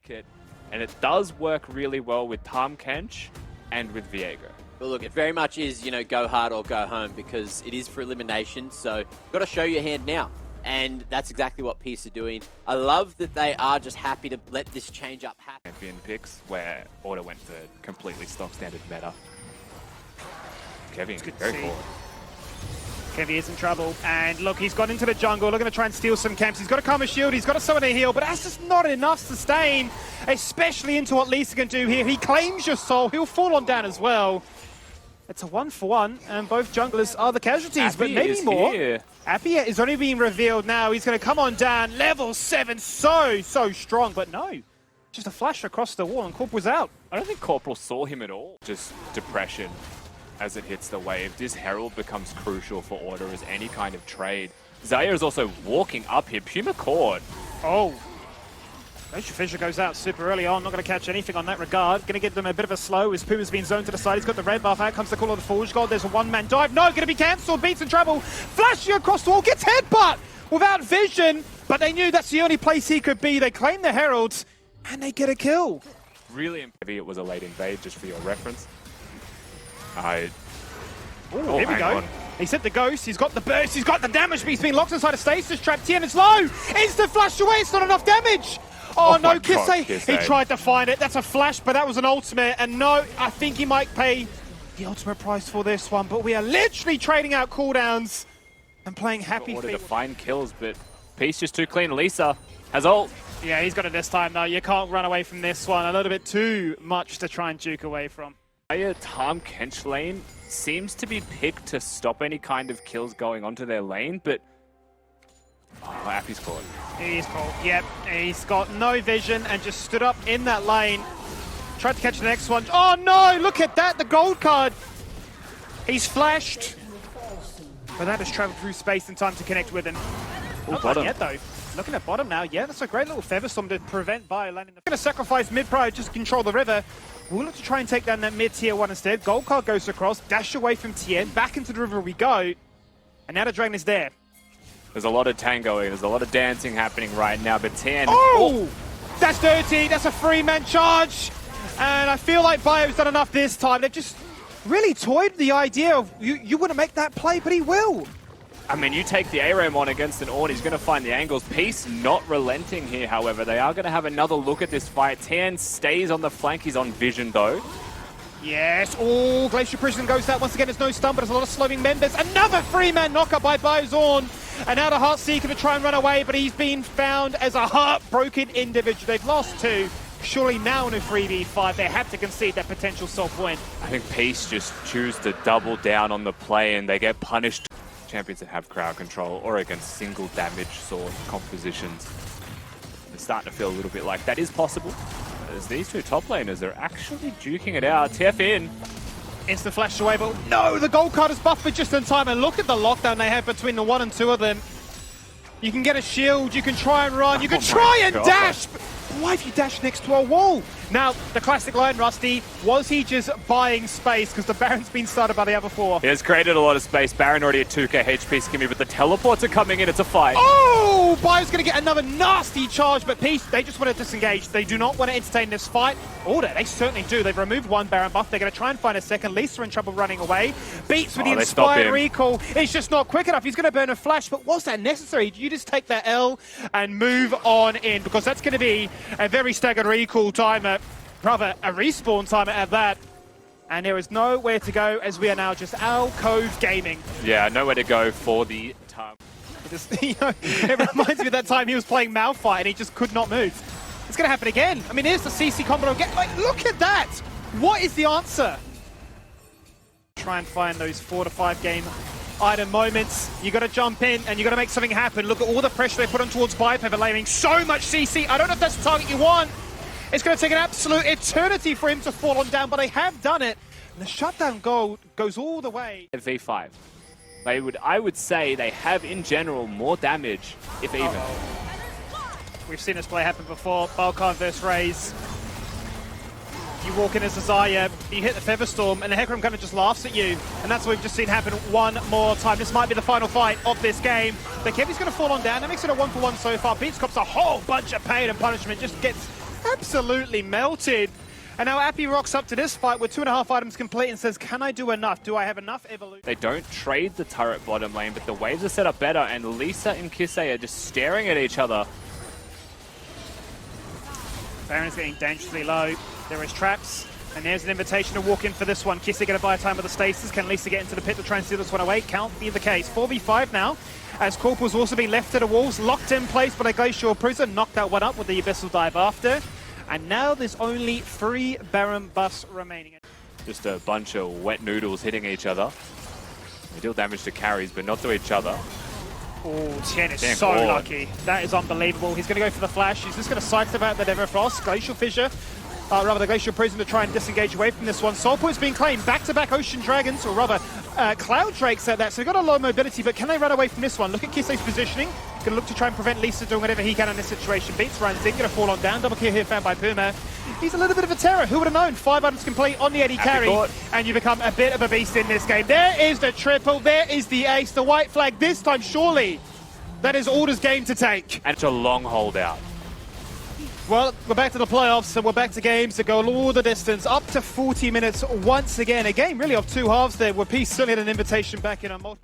like it, and it does work really well with Tahm Kench and with Viego. Well, look, it very much is, go hard or go home, because it is for elimination, so you've got to show your hand now. And that's exactly what Peace are doing. I love that they are just happy to let this change up happen. Champion picks where Order went for completely stock standard meta. Kevin, very forward. Kevy is in trouble, and look, he's gone into the jungle, looking to try and steal some camps. He's got a Karma Shield, he's got a Summon a Heal, but that's just not enough sustain, especially into what Lisa can do here. He claims your soul, he'll fall on down as well. It's a 1-for-1, and both junglers are the casualties, but maybe more. Appy is only being revealed now. He's going to come on down, level 7, so strong, but no. Just a flash across the wall, and Corporal's out. I don't think Corporal saw him at all. Just depression as it hits the wave. This Herald becomes crucial for Order as any kind of trade. Zaya is also walking up here. Puma Cord. Oh. Glacier Fissure goes out super early on. Not going to catch anything on that regard. Going to give them a bit of a slow as Puma's been zoned to the side. He's got the red buff. Out comes the call of the Forge God. There's a one-man dive. No, going to be cancelled. Beats in trouble. Flashing across the wall. Gets headbutt without vision. But they knew that's the only place he could be. They claim the Heralds, and they get a kill. Really heavy. It was a late invade, just for your reference. Here we go. On. He's hit the ghost, he's got the burst, he's got the damage, but he's been locked inside a stasis trap. Tien is low! Instant flash away, it's not enough damage! Oh no, Kisei, he tried to find it. That's a flash, but that was an ultimate. And no, I think he might pay the ultimate price for this one. But we are literally trading out cooldowns and playing happy feet. To find kills, but Peace just too clean. Lisa has ult. Yeah, he's got it this time though. You can't run away from this one. A little bit too much to try and juke away from. Tahm Kench lane seems to be picked to stop any kind of kills going onto their lane, but Appy's caught. He's caught, yep. He's got no vision and just stood up in that lane. Tried to catch the next one. Oh no, look at that, the gold card. He's flashed. But that has traveled through space in time to connect with him. Not done yet though. Looking at bottom now, yeah, that's a great little Featherstorm to prevent Bio landing. Going to sacrifice mid-pro just to control the river. We'll look to try and take down that mid-tier 1 instead. Gold card goes across, dash away from Tien, back into the river we go. And now the dragon is there. There's a lot of tangoing, there's a lot of dancing happening right now, but Tien... Oh! That's dirty, that's a 3-man charge! And I feel like Bio's done enough this time. They've just really toyed the idea of, you wouldn't make that play, but he will. I mean, you take the ARAM on against an Ornn, he's going to find the angles. Peace not relenting here, however. They are going to have another look at this fight. Tien stays on the flank, he's on vision though. Yes, oh, Glacier Prison goes out once again. There's no stun, but there's a lot of slowing members. Another 3-man knockup by Biozorn. And now the Heartseeker to try and run away, but he's been found as a heartbroken individual. They've lost 2. Surely now in a 3v5, they have to concede that potential soft win. I think Peace just choose to double down on the play and they get punished. Champions that have crowd control or against single damage sword compositions. They're starting to feel a little bit like that is possible. As these two top laners are actually duking it out. TF in. Instant flash away, but no, the gold card is buffered just in time. And look at the lockdown they have between the 1 and 2 of them. You can get a shield, you can try and run, you can try and dash. But why have you dashed next to a wall? Now, the classic line, Rusty, was he just buying space? Because the Baron's been started by the other 4. He has created a lot of space. Baron already at 2k HP skimmy, but the teleports are coming in. It's a fight. Oh! Bio's going to get another nasty charge, but Peace, they just want to disengage. They do not want to entertain this fight. Order, they certainly do. They've removed 1 Baron buff. They're going to try and find a second. Lisa in trouble running away. Beats with the Inspired Recall. It's just not quick enough. He's going to burn a flash, but was that necessary? You just take that L and move on in, because that's going to be a very staggered recall timer. Rather, a respawn timer at that. And there is nowhere to go as we are now just Alcove Gaming. Yeah, nowhere to go for the time. It reminds me of that time he was playing Malphite and he just could not move. It's going to happen again. I mean, here's the CC combo again. Like, look at that. What is the answer? Try and find those 4 to 5 game item moments. You got to jump in and you got to make something happen. Look at all the pressure they put on towards Biopaper, laying so much CC. I don't know if that's the target you want. It's going to take an absolute eternity for him to fall on down, but they have done it. And the shutdown goal goes all the way. V5. I would say they have, in general, more damage, if even. We've seen this play happen before. Balkan versus Raze. You walk in as a Zaya, you hit the Featherstorm, and the Hecarim kind of just laughs at you. And that's what we've just seen happen one more time. This might be the final fight of this game. But Kevy's going to fall on down. That makes it a 1-for-1 so far. Beats cops a whole bunch of pain and punishment. Just gets absolutely melted. And now Appy rocks up to this fight with 2.5 items complete and says, can I do enough? Do I have enough evolution? They don't trade the turret bottom lane, but the waves are set up better, and Lisa and Kisei are just staring at each other. Baron's getting dangerously low. There is traps, and there's an invitation to walk in for this one. Kisei going to buy time with the stasis. Can Lisa get into the pit to try and steal this one away? Can't be the case. 4v5 now, as Corporal's also being left to the walls, locked in place by a Glacial Prison. Knocked that one up with the Abyssal Dive after. And now there's only 3 Baron buffs remaining. Just a bunch of wet noodles hitting each other. They deal damage to carries, but not to each other. Oh, Tien is Damn, so God. lucky. That is unbelievable. He's going to go for the flash. He's just going to sidestep out the Everfrost. Glacial Fissure, rather the Glacial Prison to try and disengage away from this one. Soulpoint's being claimed. Back-to-back Ocean Dragons, or rather Cloud Drakes at that. So they've got a low mobility, but can they run away from this one? Look at Kisei's positioning. Going to look to try and prevent Lisa doing whatever he can in this situation. Beats, runs in, going to fall on down. Double kill here found by Puma. He's a little bit of a terror. Who would have known? 5 items complete on the Eddie carry, and you become a bit of a beast in this game. There is the triple. There is the ace. The white flag this time, surely. That is Order's game to take. And it's a long holdout. Well, we're back to the playoffs, so we're back to games that go all the distance, up to 40 minutes once again. A game really of 2 halves there, where Peace certainly had an invitation back in on multiple.